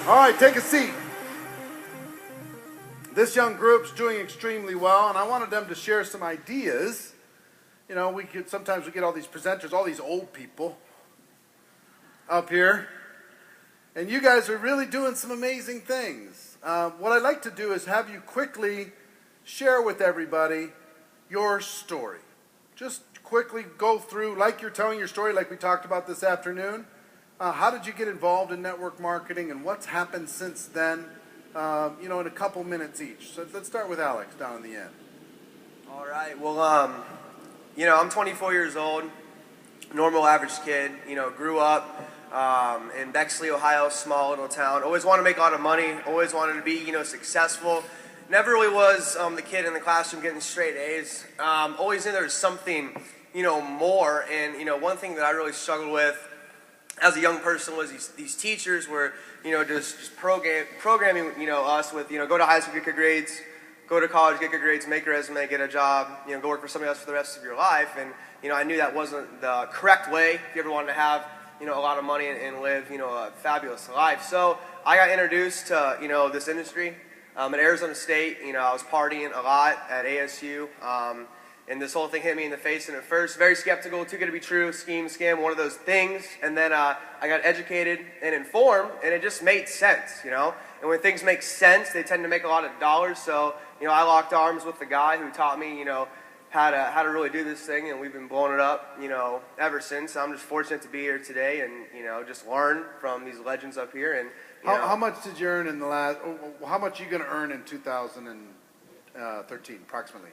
All right, take a seat. This young group's doing extremely well, and I wanted them to share some ideas. You know, sometimes we get all these presenters, all these old people up here, and you guys are really doing some amazing things. What I'd like to do is have you quickly share with everybody your story. Just quickly go through, like you're telling your story, like we talked about this afternoon. How did you get involved in network marketing, and what's happened since then? In a couple minutes each. So let's start with Alex down in the end. All right. Well, I'm 24 years old, normal average kid. Grew up in Bexley, Ohio, small little town. Always wanted to make a lot of money. Always wanted to be, successful. Never really was the kid in the classroom getting straight A's. Always knew there was something, more. And one thing that I really struggled with as a young person was these teachers were, just programming, us with, go to high school, get good grades, go to college, get good grades, make a resume, get a job, go work for somebody else for the rest of your life. And, I knew that wasn't the correct way if you ever wanted to have, a lot of money and live, a fabulous life. So I got introduced to, this industry at Arizona State. I was partying a lot at ASU. And this whole thing hit me in the face, and at first, very skeptical, too good to be true, scheme, scam, one of those things. And then I got educated and informed, and it just made sense, And when things make sense, they tend to make a lot of dollars. So, I locked arms with the guy who taught me, how to really do this thing, and we've been blowing it up, ever since. I'm just fortunate to be here today and, just learn from these legends up here. And how much did you earn in the last? How much are you going to earn in 2013, approximately?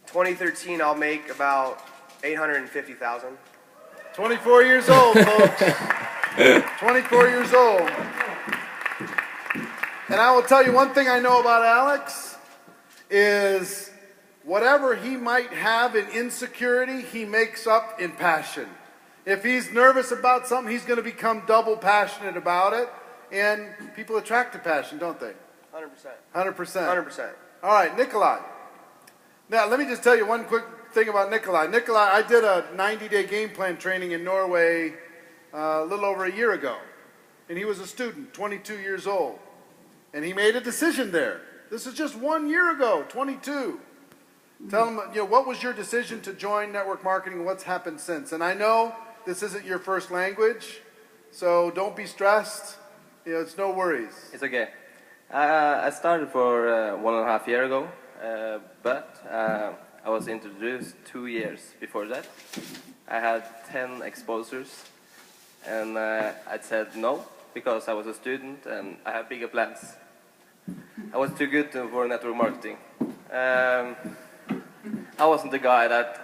2013, I'll make about $850,000. 24 years old, folks. 24 years old. And I will tell you one thing I know about Alex is whatever he might have in insecurity, he makes up in passion. If he's nervous about something, he's going to become double passionate about it. And people attract to passion, don't they? 100%. 100%. 100%. All right, Nikolai. Now, let me just tell you one quick thing about Nikolai. Nikolai, I did a 90-day game plan training in Norway a little over a year ago. And he was a student, 22 years old. And he made a decision there. This is just 1 year ago, 22. Tell him, what was your decision to join network marketing and what's happened since? And I know this isn't your first language, so don't be stressed. It's no worries. It's okay. I started for 1.5 years ago. But I was introduced 2 years before that. I had 10 exposures, and I said no because I was a student and I have bigger plans. I was too good for network marketing. I wasn't the guy that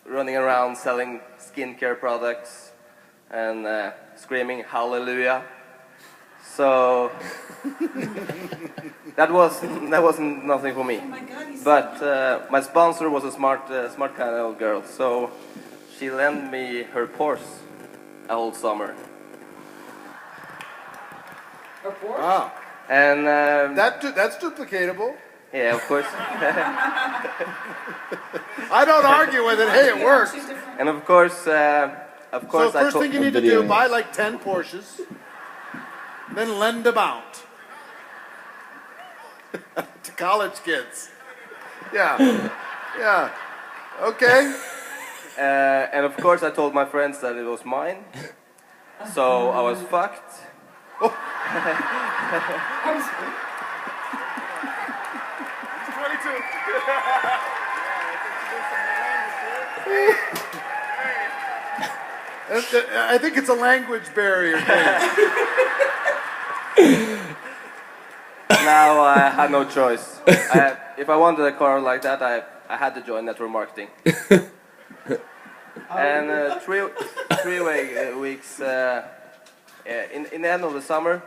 running around selling skincare products and screaming hallelujah. So that wasn't nothing for me. Oh my God, but my sponsor was a smart kind of girl, so she lent me her Porsche a whole summer. Her Porsche? Wow. And That's duplicatable. yeah, of course. I don't argue with it. Hey, it works. And of course, So first thing you need to do, buy like 10 Porsches, then lend them out to college kids. Yeah, yeah. Okay. And of course, I told my friends that it was mine. So I was fucked. Oh. 22. I think it's a language barrier thing. Now I had no choice. If I wanted a car like that, I had to join network marketing. And 3 weeks in the end of the summer,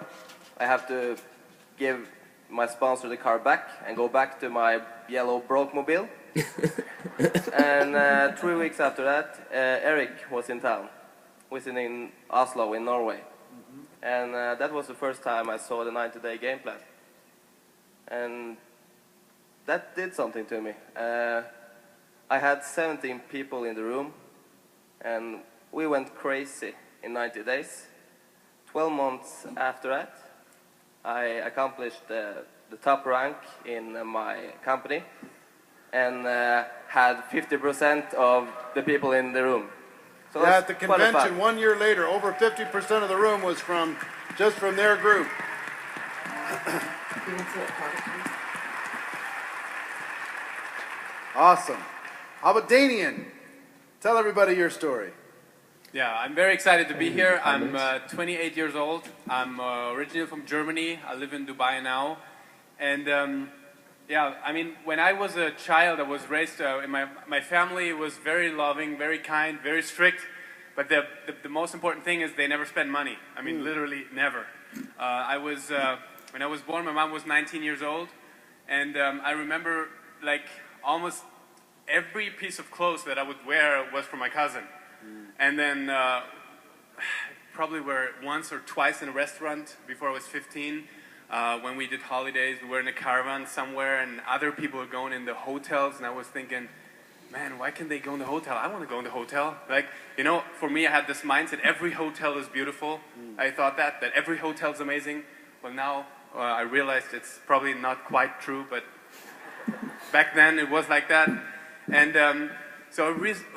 I have to give my sponsor the car back and go back to my yellow broke mobile. And 3 weeks after that, Eric was in town, was in Oslo in Norway. And that was the first time I saw the 90-day game plan. And that did something to me. I had 17 people in the room, and we went crazy in 90 days. 12 months after that, I accomplished the top rank in my company and had 50% of the people in the room. So Yeah, it at the was quite convention fun. 1 year later, over 50% of the room was just from their group. Awesome. How about Danian? Tell everybody your story. Yeah, I'm very excited to be here. I'm 28 years old. I'm originally from Germany. I live in Dubai now. And yeah, I mean, when I was a child, I was raised in my family was very loving, very kind, very strict. But the most important thing is they never spend money. I mean, literally never. When I was born, my mom was 19 years old. And I remember like almost every piece of clothes that I would wear was for my cousin. And then probably were once or twice in a restaurant before I was 15. When we did holidays, we were in a caravan somewhere and other people were going in the hotels and I was thinking, man, why can't they go in the hotel? I want to go in the hotel. Like, you know, for me I had this mindset, every hotel is beautiful. I thought that every hotel is amazing. Well now I realized it's probably not quite true, but back then it was like that. And so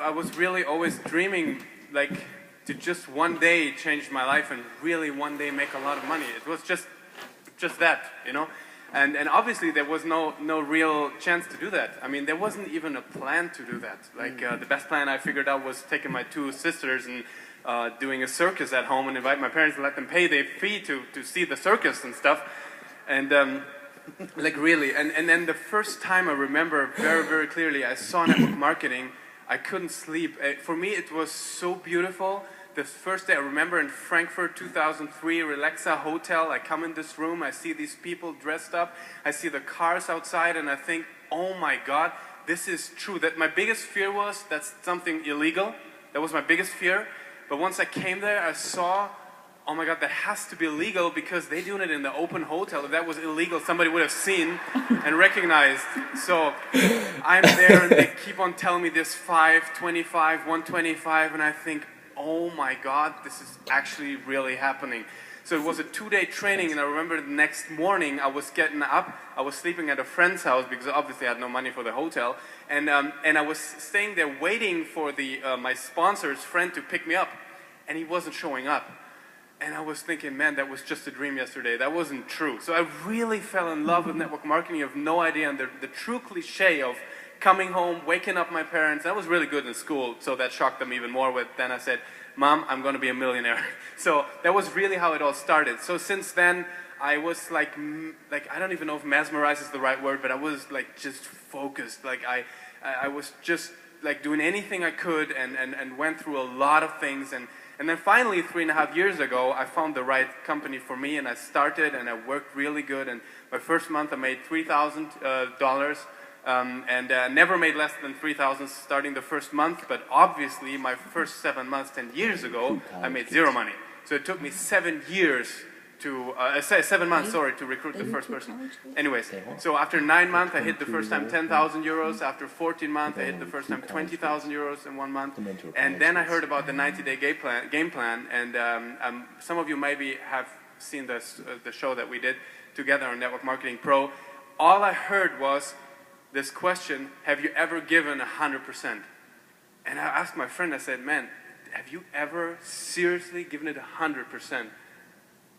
I was really always dreaming like to just one day change my life and really one day make a lot of money. It was just that, you know. And obviously there was no real chance to do that. I mean, there wasn't even a plan to do that. Like the best plan I figured out was taking my two sisters and doing a circus at home and invite my parents and let them pay their fee to see the circus and stuff. And like really, and then the first time I remember very, very clearly, I saw network marketing, I couldn't sleep. For me, it was so beautiful. The first day I remember in Frankfurt, 2003, Relaxa Hotel, I come in this room, I see these people dressed up, I see the cars outside, and I think, oh my God, this is true. That my biggest fear was that's something illegal. That was my biggest fear. But once I came there, I saw, oh my God, that has to be legal because they're doing it in the open hotel. If that was illegal, somebody would have seen and recognized. So I'm there and they keep on telling me this 525, 125, and I think, oh my God, this is actually really happening. So it was a 2-day training, and I remember the next morning I was getting up, I was sleeping at a friend's house because obviously I had no money for the hotel, and I was staying there waiting for my sponsor's friend to pick me up, and he wasn't showing up. And I was thinking, man, that was just a dream yesterday. That wasn't true. So I really fell in love with network marketing. You have no idea. And the true cliche of coming home, waking up my parents. I was really good in school, so that shocked them even more. Then I said, Mom, I'm going to be a millionaire. So that was really how it all started. So since then, I was like I don't even know if mesmerized is the right word, but I was like just focused. Like I was just like doing anything I could and went through a lot of things. And then finally, 3.5 years ago, I found the right company for me, and I started, and I worked really good. And my first month, I made $3,000, and never made less than $3,000 starting the first month. But obviously, my first 7 months, 10 years ago, I made zero money. So it took me 7 years to 7 months, sorry, to recruit the first person. Anyways, so after 9 months, I hit the first time 10,000 euros. After 14 months, I hit the first time 20,000 euros in 1 month. And then I heard about the 90-day game plan. And some of you maybe have seen the show that we did together on Network Marketing Pro. All I heard was this question: have you ever given 100%? And I asked my friend, I said, man, have you ever seriously given it 100%?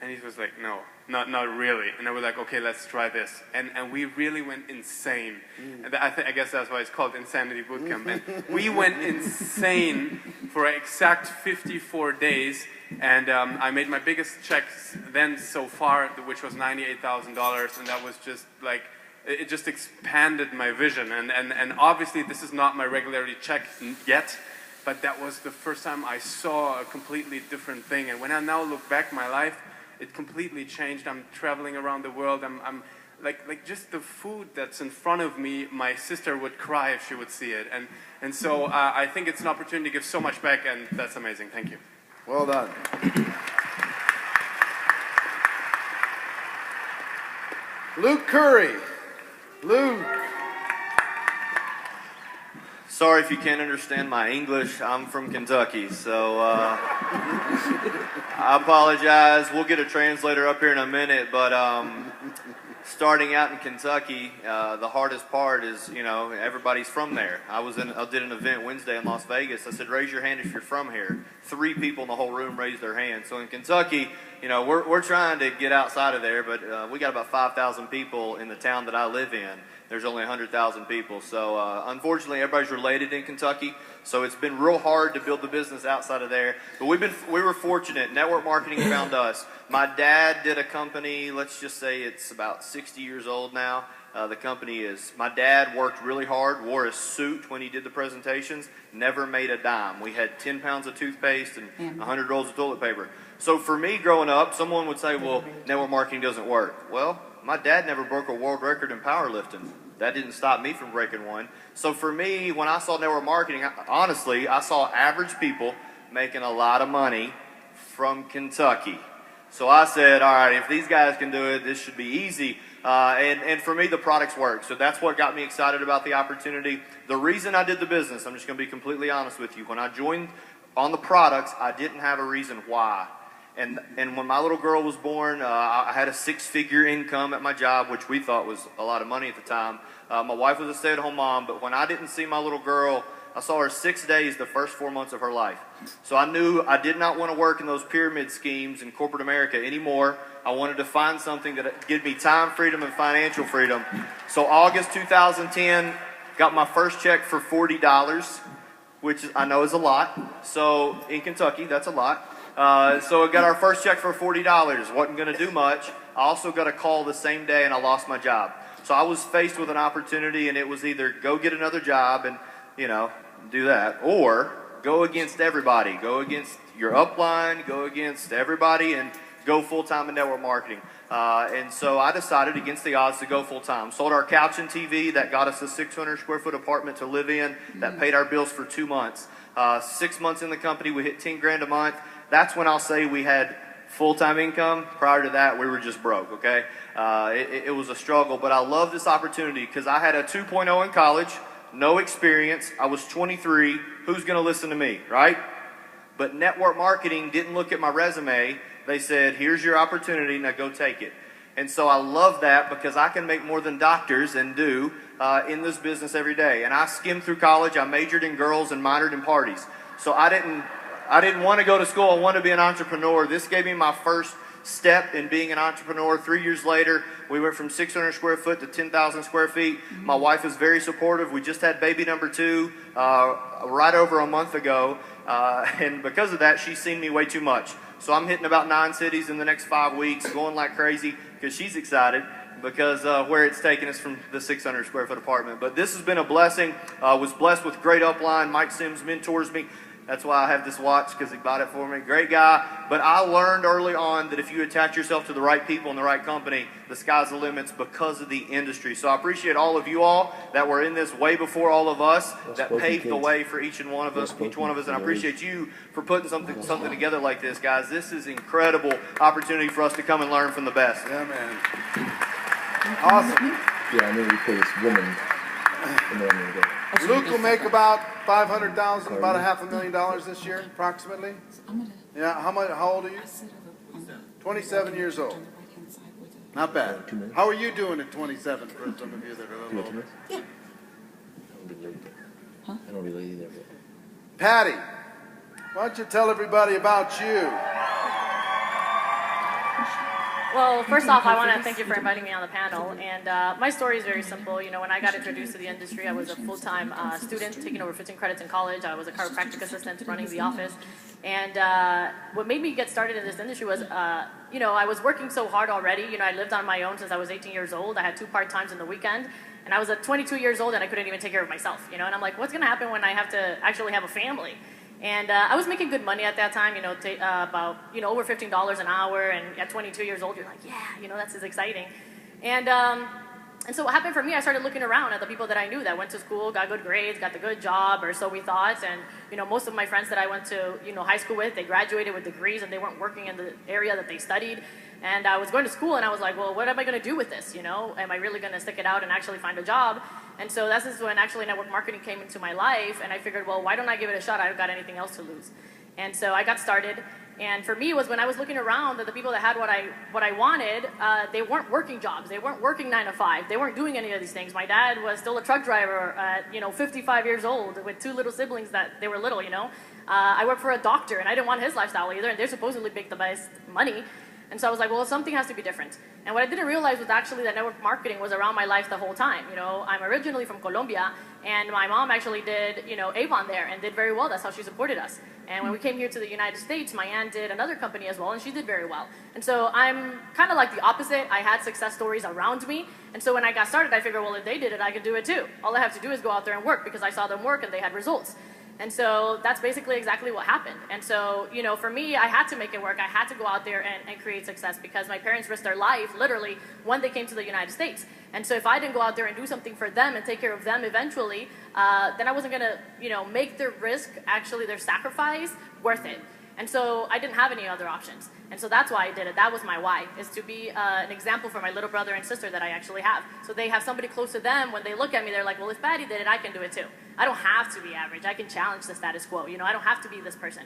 And he was like, no, not really. And I was like, okay, let's try this. And we really went insane. And I guess that's why it's called Insanity Bootcamp. And we went insane for exact 54 days. And I made my biggest checks then so far, which was $98,000. And that was just like, it just expanded my vision. And obviously this is not my regularly check yet. But that was the first time I saw a completely different thing. And when I now look back my life, it completely changed. I'm traveling around the world. I'm like just the food that's in front of me, my sister would cry if she would see it. And so I think it's an opportunity to give so much back, and that's amazing. Thank you. Well done. Luke Curry. Luke. Sorry if you can't understand my English. I'm from Kentucky, so I apologize. We'll get a translator up here in a minute, but starting out in Kentucky, the hardest part is, you know, everybody's from there. I did an event Wednesday in Las Vegas. I said, raise your hand if you're from here. 3 people in the whole room raised their hand. So in Kentucky, you know, we're trying to get outside of there, but we got about 5,000 people in the town that I live in. There's only 100,000 people. So unfortunately, everybody's related in Kentucky. So it's been real hard to build the business outside of there. But we were fortunate. Network marketing found us. My dad did a company, let's just say it's about 60 years old now. My dad worked really hard, wore a suit when he did the presentations, never made a dime. We had 10 pounds of toothpaste and 100 rolls of toilet paper. So for me growing up, someone would say, well, network marketing doesn't work. Well, my dad never broke a world record in powerlifting. That didn't stop me from breaking one. So for me, when I saw network marketing, honestly, I saw average people making a lot of money from Kentucky. So I said, all right, if these guys can do it, this should be easy. And for me, the products work. So that's what got me excited about the opportunity. The reason I did the business, I'm just going to be completely honest with you. When I joined on the products, I didn't have a reason why. And when my little girl was born, I had a 6-figure income at my job, which we thought was a lot of money at the time. My wife was a stay-at-home mom, but when I didn't see my little girl, I saw her 6 days the first 4 months of her life. So I knew I did not want to work in those pyramid schemes in corporate America anymore. I wanted to find something that would give me time freedom and financial freedom. So August 2010, got my first check for $40, which I know is a lot. So in Kentucky, that's a lot. So I got our first check for $40. Wasn't going to do much. I also got a call the same day and I lost my job. So I was faced with an opportunity, and it was either go get another job and, you know, do that, or go against everybody. Go against your upline, go against everybody, and go full-time in network marketing. And so I decided against the odds to go full-time. Sold our couch and TV. That got us a 600-square-foot apartment to live in. That paid our bills for 2 months. 6 months in the company, we hit 10 grand a month. That's when I'll say we had full-time income. Prior to that, we were just broke, okay? It was a struggle, but I love this opportunity because I had a 2.0 in college, no experience. I was 23. Who's going to listen to me, right? But network marketing didn't look at my resume. They said, here's your opportunity, now go take it. And so I love that because I can make more than doctors and do in this business every day. And I skimmed through college. I majored in girls and minored in parties. So I didn't want to go to school. I wanted to be an entrepreneur. This gave me my first step in being an entrepreneur. 3 years later, we went from 600 square foot to 10,000 square feet. My wife is very supportive. We just had baby number 2 right over a month ago. And because of that, she's seen me way too much. So I'm hitting about 9 cities in the next 5 weeks, going like crazy because she's excited because where it's taken us from the 600 square foot apartment. But this has been a blessing. Was blessed with great upline. Mike Sims mentors me. That's why I have this watch, because he bought it for me. Great guy. But I learned early on that if you attach yourself to the right people in the right company, the sky's the limits because of the industry. So I appreciate all of you all that were in this way before all of us, that paved the way for each one of us. And I appreciate you for putting something together like this, guys. This is an incredible opportunity for us to come and learn from the best. Yeah, man. Awesome. Yeah, I knew we put this woman in there. Luke will make about $500,000, about $500,000 this year, approximately. Yeah, how old are you? 27 years old. Not bad. How are you doing at 27 for some of you that are a little older? Yeah. I don't relate either. Patty, why don't you tell everybody about you? Well, first off, I want to thank you for inviting me on the panel. And my story is very simple. You know, when I got introduced to the industry, I was a full-time student, taking over 15 credits in college. I was a chiropractic assistant running the office. And what made me get started in this industry was, you know, I was working so hard already. You know, I lived on my own since I was 18 years old. I had 2 part-times in the weekend. And I was 22 years old, and I couldn't even take care of myself, you know. And I'm like, what's going to happen when I have to actually have a family? And I was making good money at that time, you know, about, you know, over $15 an hour. And at 22 years old, you're like, yeah, you know, that's exciting. And so what happened for me, I started looking around at the people that I knew that went to school, got good grades, got the good job, or so we thought. And, you know, most of my friends that I went to, you know, high school with, they graduated with degrees and they weren't working in the area that they studied. And I was going to school, and I was like, well, what am I going to do with this? You know, am I really going to stick it out and actually find a job? And so that's just when actually network marketing came into my life, and I figured, well, why don't I give it a shot? I don't got anything else to lose. And so I got started. And for me, it was when I was looking around that the people that had what I wanted, they weren't working jobs. They weren't working 9 to 5. They weren't doing any of these things. My dad was still a truck driver at 55 years old with 2 little siblings that they were little. I worked for a doctor, and I didn't want his lifestyle either. And they supposedly make the best money. And so I was like, well, something has to be different. And what I didn't realize was actually that network marketing was around my life the whole time. I'm originally from Colombia, and my mom actually did, Avon there and did very well. That's how she supported us. And when we came here to the United States, my aunt did another company as well, and she did very well. And so I'm kind of like the opposite. I had success stories around me. And so when I got started, I figured, well, if they did it, I could do it too. All I have to do is go out there and work because I saw them work and they had results. And so that's basically exactly what happened. And so, for me, I had to make it work. I had to go out there and create success because my parents risked their life, literally, when they came to the United States. And so if I didn't go out there and do something for them and take care of them eventually, then I wasn't going to, make their risk, actually their sacrifice, worth it. And so I didn't have any other options. And so that's why I did it. That was my why, is to be an example for my little brother and sister that I actually have. So they have somebody close to them. When they look at me, they're like, well, if Patty did it, I can do it too. I don't have to be average. I can challenge the status quo. I don't have to be this person.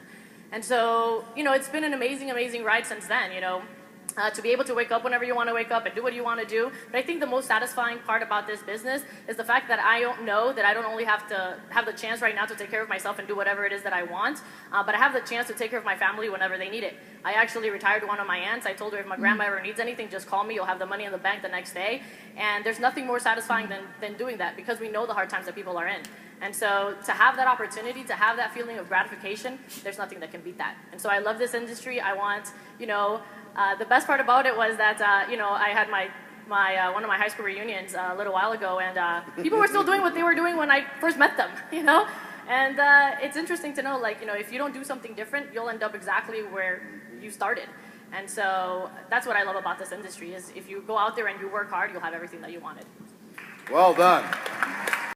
And so, it's been an amazing, amazing ride since then, to be able to wake up whenever you want to wake up and do what you want to do. But I think the most satisfying part about this business is the fact that I don't know that I don't only have to have the chance right now to take care of myself and do whatever it is that I want, but I have the chance to take care of my family whenever they need it. I actually retired one of my aunts. I told her if my grandma ever needs anything, just call me. You'll have the money in the bank the next day. And there's nothing more satisfying than doing that because we know the hard times that people are in. And so to have that opportunity, to have that feeling of gratification, there's nothing that can beat that. And so I love this industry. I want, the best part about it was that, I had my one of my high school reunions a little while ago, and people were still doing what they were doing when I first met them, And it's interesting to know, if you don't do something different, you'll end up exactly where you started. And so that's what I love about this industry, is if you go out there and you work hard, you'll have everything that you wanted. Well done.